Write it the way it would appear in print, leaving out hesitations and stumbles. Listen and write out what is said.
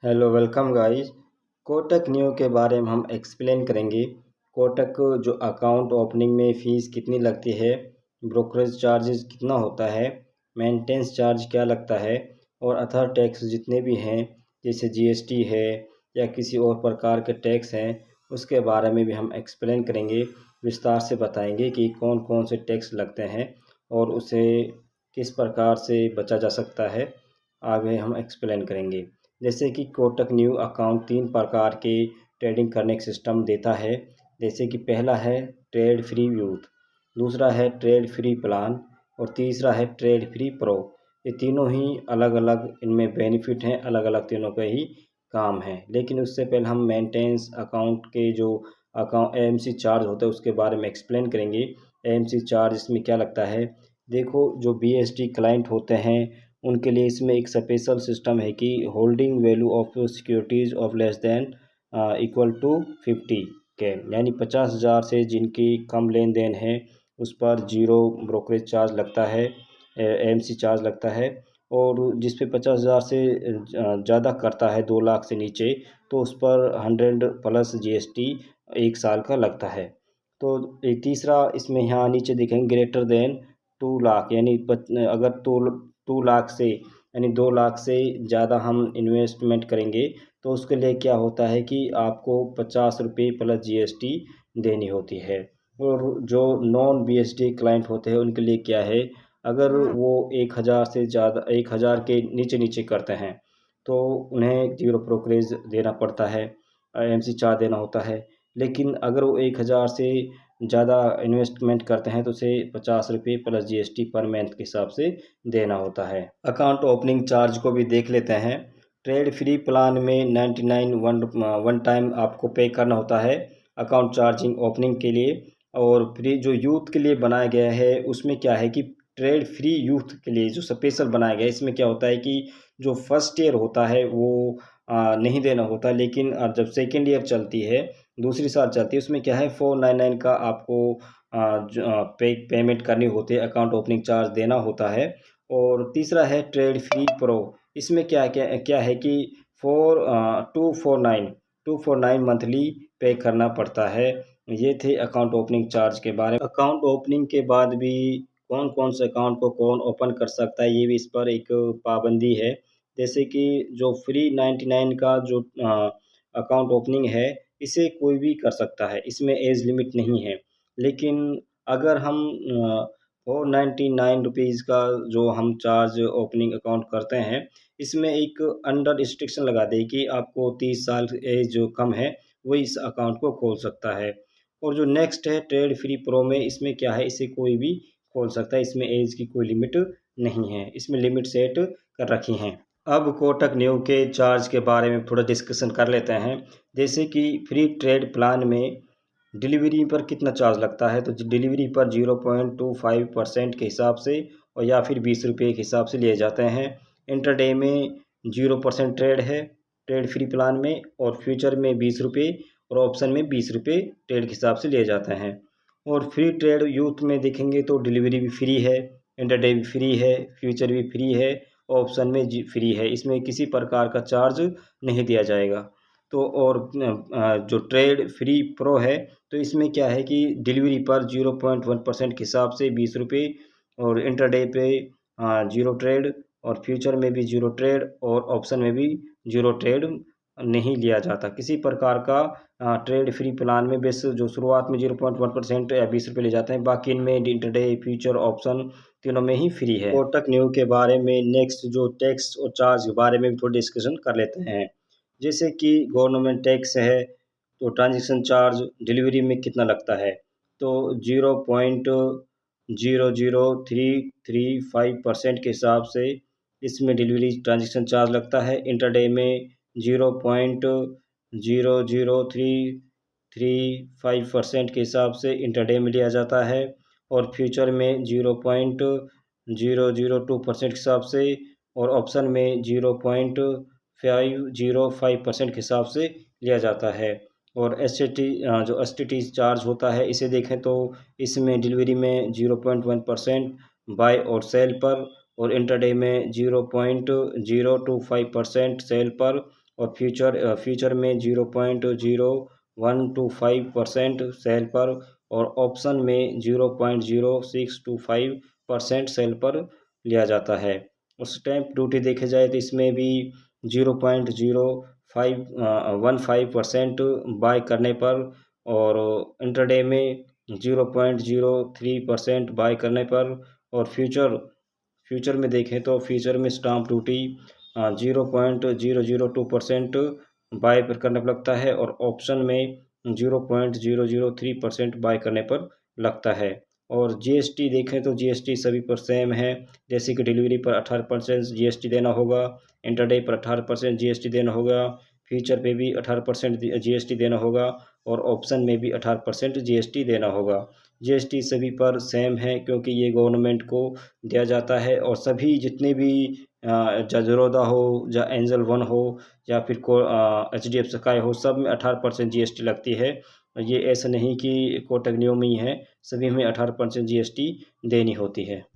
Hello welcome guys. Kotak new के बारे में हम एक्सप्लेन करेंगे। कोटक जो अकाउंट ओपनिंग में फ़ीस कितनी लगती है, ब्रोकरेज चार्जेस कितना होता है, मेंटेनेंस चार्ज क्या लगता है और अदर टैक्स जितने भी हैं जैसे जीएसटी है या किसी और प्रकार के टैक्स हैं उसके बारे में भी हम एक्सप्लेन करेंगे। विस्तार से बताएंगे कि कौन कौन से टैक्स लगते हैं और उसे किस प्रकार से बचा जा सकता है, आगे हम एक्सप्लेन करेंगे। जैसे कि कोटक न्यू अकाउंट 3 प्रकार के ट्रेडिंग करने का सिस्टम देता है। जैसे कि पहला है ट्रेड फ्री यूथ, दूसरा है ट्रेड फ्री प्लान और तीसरा है ट्रेड फ्री प्रो। ये तीनों ही अलग अलग इनमें बेनिफिट हैं, अलग अलग तीनों का ही काम है। लेकिन उससे पहले हम मेंटेनेंस अकाउंट के जो अकाउंट एएमसी चार्ज होता है उसके बारे में एक्सप्लेन करेंगे। एएमसी चार्ज इसमें क्या लगता है। देखो, जो बीएसडी क्लाइंट होते हैं उनके लिए इसमें एक स्पेशल सिस्टम है कि holding value of securities of less than equal to 50 के, यानी 50,000 से जिनकी कम लेन देन है उस पर जीरो ब्रोकरेज चार्ज लगता है, एएमसी चार्ज लगता है। और जिस पे 50,000 से ज़्यादा करता है, 2 लाख से नीचे, तो उस पर 100 प्लस जीएसटी 1 साल का लगता है। तो एक तीसरा इसमें यहाँ नीचे देखेंगे ग्रेटर देन 2 लाख, यानी अगर 2 लाख से यानी 2 लाख से ज़्यादा हम इन्वेस्टमेंट करेंगे तो उसके लिए क्या होता है कि आपको 50 रुपये प्लस जीएसटी देनी होती है। और जो नॉन बीएसडी क्लाइंट होते हैं उनके लिए क्या है, अगर वो 1,000 से ज़्यादा 1,000 के नीचे नीचे करते हैं तो उन्हें जीरो ब्रोकरेज देना पड़ता है, एमसी चार्ज देना होता है। लेकिन अगर वो 1,000 से ज़्यादा इन्वेस्टमेंट करते हैं तो उसे 50 रुपये प्लस जीएसटी पर मंथ के हिसाब से देना होता है। अकाउंट ओपनिंग चार्ज को भी देख लेते हैं। ट्रेड फ्री प्लान में 99 वन टाइम आपको पे करना होता है अकाउंट चार्जिंग ओपनिंग के लिए। और फ्री जो यूथ के लिए बनाया गया है उसमें क्या है कि ट्रेड फ्री यूथ के लिए जो स्पेशल बनाया गया है, इसमें क्या होता है कि जो फर्स्ट ईयर होता है वो नहीं देना होता। लेकिन जब सेकेंड ईयर चलती है, दूसरी साल चलती है, उसमें क्या है 499 का आपको पेमेंट करनी होती है, अकाउंट ओपनिंग चार्ज देना होता है। और तीसरा है ट्रेड फ्री प्रो। इसमें क्या क्या क्या है कि 249 मंथली पे करना पड़ता है। ये थे अकाउंट ओपनिंग चार्ज के बारे में। अकाउंट ओपनिंग के बाद भी कौन कौन से अकाउंट को कौन ओपन कर सकता है, ये भी इस पर एक पाबंदी है। जैसे कि जो फ्री 99 का जो अकाउंट ओपनिंग है, इसे कोई भी कर सकता है, इसमें एज लिमिट नहीं है। लेकिन अगर हम 499 रुपीज़ का जो हम चार्ज ओपनिंग अकाउंट करते हैं, इसमें एक अंडर रिस्ट्रिक्शन लगा दें कि आपको 30 साल एज जो कम है वही इस अकाउंट को खोल सकता है। और जो नेक्स्ट है ट्रेड फ्री प्रो में, इसमें क्या है, इसे कोई भी खोल सकता है, इसमें एज की कोई लिमिट नहीं है, इसमें लिमिट सेट कर रखी हैं। अब कोटक न्यू के चार्ज के बारे में थोड़ा डिस्कशन कर लेते हैं। जैसे कि फ्री ट्रेड प्लान में डिलीवरी पर कितना चार्ज लगता है, तो डिलीवरी पर 0.25% के हिसाब से और या फिर 20 रुपये के हिसाब से लिए जाते हैं। इंटरडे में 0% ट्रेड है ट्रेड फ्री प्लान में, और फ्यूचर में 20 रुपये और ऑप्शन में 20 रुपये ट्रेड के हिसाब से लिए जाते हैं। और फ्री ट्रेड यूथ में देखेंगे तो डिलीवरी भी फ्री है, इंटरडे भी फ्री है, फ्यूचर भी फ्री है, ऑप्शन में फ्री है, इसमें किसी प्रकार का चार्ज नहीं दिया जाएगा। तो और जो ट्रेड फ्री प्रो है, तो इसमें क्या है कि डिलीवरी पर 0.1% के हिसाब से 20 रुपये, और इंटरडे पे जीरो ट्रेड, और फ्यूचर में भी जीरो ट्रेड, और ऑप्शन में भी जीरो ट्रेड नहीं लिया जाता किसी प्रकार का। ट्रेड फ्री प्लान में बेस जो शुरुआत में 0.1% या 20 रुपये ले जाते हैं, बाकी इनमें इंटरडे, फ्यूचर, ऑप्शन तीनों में ही फ्री है। कोटक न्यू के बारे में नेक्स्ट जो टैक्स और चार्ज के बारे में भी थोड़ी डिस्कशन कर लेते हैं। जैसे कि गवर्नमेंट टैक्स है, तो ट्रांजैक्शन चार्ज डिलीवरी में कितना लगता है, तो 0.00335% के हिसाब से इसमें डिलीवरी ट्रांजैक्शन चार्ज लगता है। इंटरडे में 0.00335% के हिसाब से इंटरडे में लिया जाता है, और फ्यूचर में 0.002% के हिसाब से, और ऑप्शन में 0.505% के हिसाब से लिया जाता है। और एस टी टी चार्ज होता है, इसे देखें तो इसमें डिलीवरी में 0.1% बाय और सेल पर, और इंटरडे में 0.025% सेल पर, और फ्यूचर में 0.0125% सेल पर और ऑप्शन में 0.0625% सेल पर लिया जाता है। और स्टैम्प ड्यूटी देखे जाए तो इसमें भी 0.0515% बाय करने पर और इंटरडे में 0.03% बाय करने पर और फ्यूचर में देखें तो फ्यूचर में स्टाम्प ड्यूटी 0.002% बाय पर करने पर लगता है और ऑप्शन में 0.003% बाय करने पर लगता है। और जीएसटी देखें तो जीएसटी सभी पर सेम है, जैसे कि डिलीवरी पर 18% जीएसटी देना होगा, इंटरडे पर 18% जीएसटी देना होगा, फ्यूचर पे भी 18% जीएसटी देना होगा और ऑप्शन में भी 18% जीएसटी देना होगा। जीएसटी सभी पर सेम है क्योंकि ये गवर्नमेंट को दिया जाता है और सभी जितने भी या ज़ीरोधा हो या एंजल वन हो या फिर एचडीएफ स्काई हो, सब में 18% जीएसटी लगती है। ये ऐसा नहीं कि कोटक न्यू में ही है, सभी में 18% जीएसटी देनी होती है।